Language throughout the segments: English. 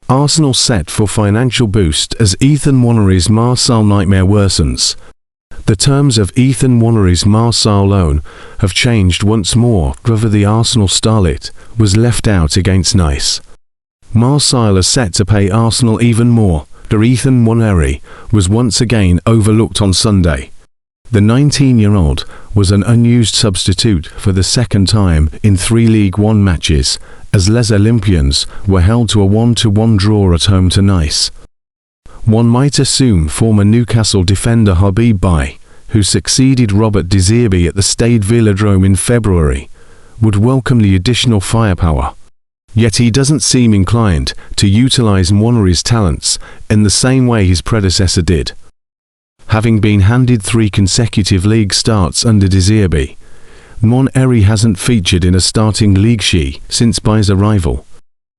Arsenal set for financial boost as Nwaneri's Marseille nightmare worsens. The terms of Nwaneri's Marseille loan have changed once more after the Arsenal starlet was left out against Nice. Marseille are set to pay Arsenal even more, after Nwaneri was once again overlooked on Sunday. The 19-year-old was an unused substitute for the second time in 3 League One matches, as Les Olympians were held to a 1-1 draw at home to Nice. One might assume former Newcastle defender Habib Bye, who succeeded Robert De Zerbi at the Stade Velodrome in February, would welcome the additional firepower. Yet he doesn't seem inclined to utilise Nwaneri's talents in the same way his predecessor did. Having been handed 3 consecutive league starts under De Zerbi, Nwaneri hasn't featured in a starting league sheet since Bye's arrival,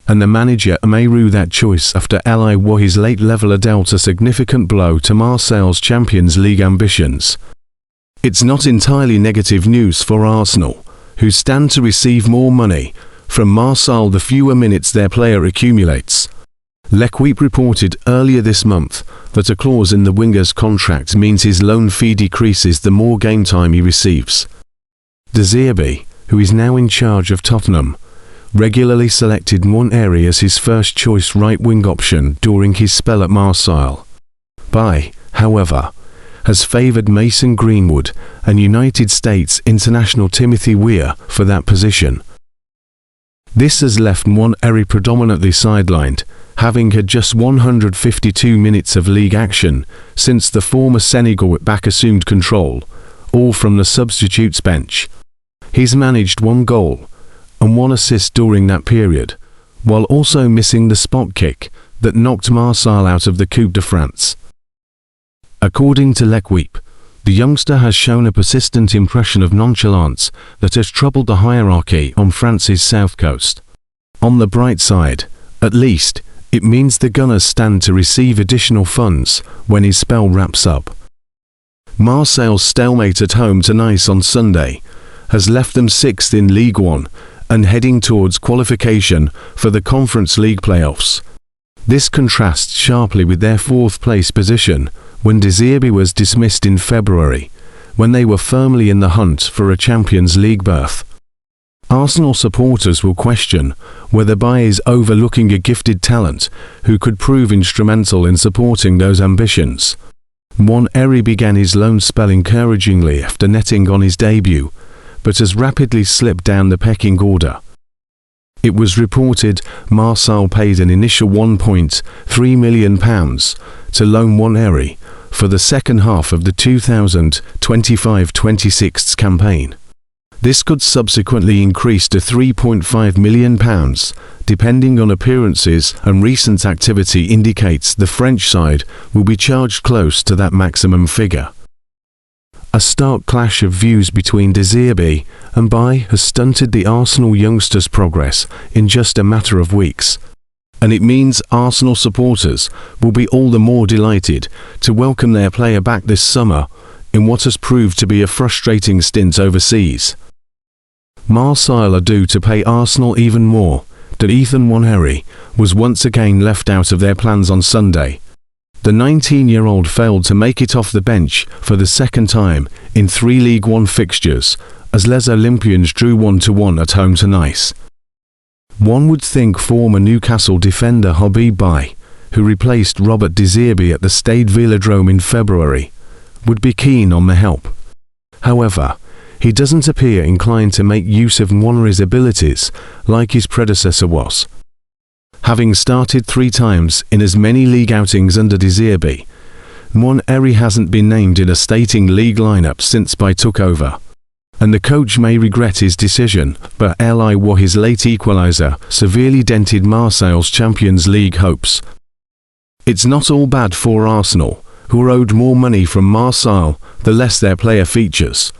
and the manager may rue that choice after his late leveller dealt a significant blow to Marseille's Champions League ambitions. It's not entirely negative news for Arsenal, who stand to receive more money from Marseille the fewer minutes their player accumulates. L'Equipe reported earlier this month that a clause in the winger's contract means his loan fee decreases the more game time he receives. De Zerbi, who is now in charge of Tottenham, regularly selected Nwaneri as his first-choice right-wing option during his spell at Marseille. Bye, however, has favoured Mason Greenwood and United States international Timothy Weah for that position. This has left Nwaneri predominantly sidelined, having had just 152 minutes of league action since the former Senegal back assumed control, all from the substitutes bench. He's managed 1 goal and 1 assist during that period, while also missing the spot kick that knocked Marseille out of the Coupe de France. According to L'Equipe, the youngster has shown a persistent impression of nonchalance that has troubled the hierarchy on France's south coast. On the bright side, at least, it means the Gunners stand to receive additional funds when his spell wraps up. Marseille's stalemate at home to Nice on Sunday has left them 6th in League One and heading towards qualification for the Conference League playoffs. This contrasts sharply with their 4th place position when De Zerbi was dismissed in February, when they were firmly in the hunt for a Champions League berth. Arsenal supporters will question whether Bye is overlooking a gifted talent who could prove instrumental in supporting those ambitions. Nwaneri began his loan spell encouragingly after netting on his debut, but has rapidly slipped down the pecking order. It was reported Marseille paid an initial £1.3 million to loan Nwaneri for the second half of the 2025-26 campaign. This could subsequently increase to £3.5 million, depending on appearances, and recent activity indicates the French side will be charged close to that maximum figure. A stark clash of views between De Zerbi and Bye has stunted the Arsenal youngsters' progress in just a matter of weeks, and it means Arsenal supporters will be all the more delighted to welcome their player back this summer in what has proved to be a frustrating stint overseas. Marseille are due to pay Arsenal even more, that Nwaneri was once again left out of their plans on Sunday. The 19-year-old failed to make it off the bench for the second time in 3 League One fixtures, as Les Olympians drew 1-1 at home to Nice. One would think former Newcastle defender Habib Bye, who replaced Robert De Zerbi at the Stade Velodrome in February, would be keen on the help. However, he doesn't appear inclined to make use of Nwaneri's abilities like his predecessor was. Having started 3 times in as many league outings under De Zerbi, Nwaneri hasn't been named in a starting league lineup since Bye took over, and the coach may regret his decision, but his late equaliser severely dented Marseille's Champions League hopes. It's not all bad for Arsenal, who are owed more money from Marseille the less their player features.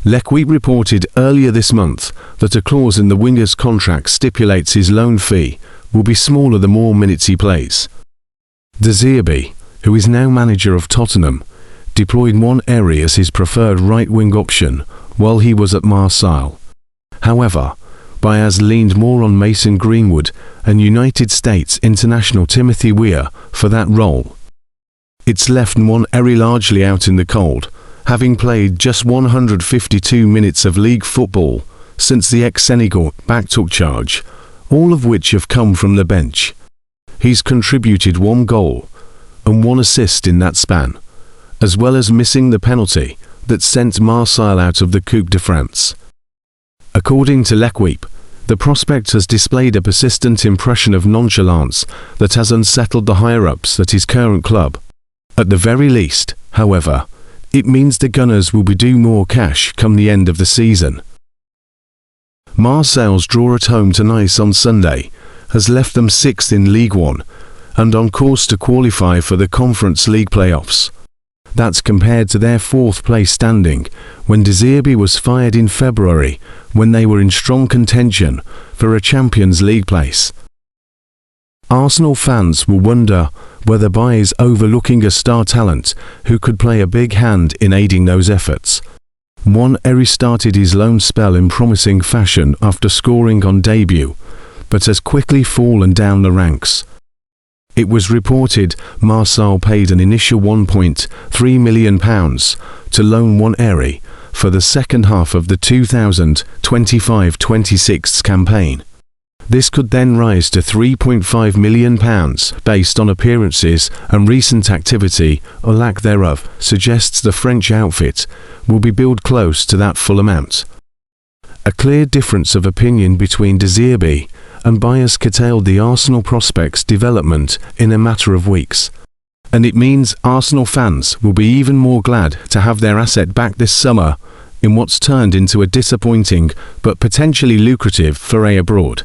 L'Equipe reported earlier this month that a clause in the winger's contract stipulates his loan fee will be smaller the more minutes he plays. De Zerbi, who is now manager of Tottenham, deployed Nwaneri as his preferred right-wing option while he was at Marseille. However, Baez leaned more on Mason Greenwood and United States international Timothy Weah for that role. It's left Nwaneri largely out in the cold, having played just 152 minutes of league football since the ex-Senegal back took charge, all of which have come from the bench. He's contributed 1 goal and 1 assist in that span, as well as missing the penalty that sent Marseille out of the Coupe de France. According to L'Equipe, the prospect has displayed a persistent impression of nonchalance that has unsettled the higher-ups at his current club. At the very least, however, it means the Gunners will be due more cash come the end of the season. Marseille's draw at home to Nice on Sunday has left them 6th in Ligue 1 and on course to qualify for the Conference League playoffs. That's compared to their 4th place standing when De Zerbi was fired in February, when they were in strong contention for a Champions League place. Arsenal fans will wonder whether Baez is overlooking a star talent who could play a big hand in aiding those efforts. Nwaneri started his loan spell in promising fashion after scoring on debut, but has quickly fallen down the ranks. It was reported Marseille paid an initial £1.3 million to loan Nwaneri for the second half of the 2025-26 campaign. This could then rise to £3.5 million based on appearances and recent activity, or lack thereof, suggests the French outfit will be billed close to that full amount. A clear difference of opinion between De Zerbi and Baez curtailed the Arsenal prospects' development in a matter of weeks. And it means Arsenal fans will be even more glad to have their asset back this summer in what's turned into a disappointing but potentially lucrative foray abroad.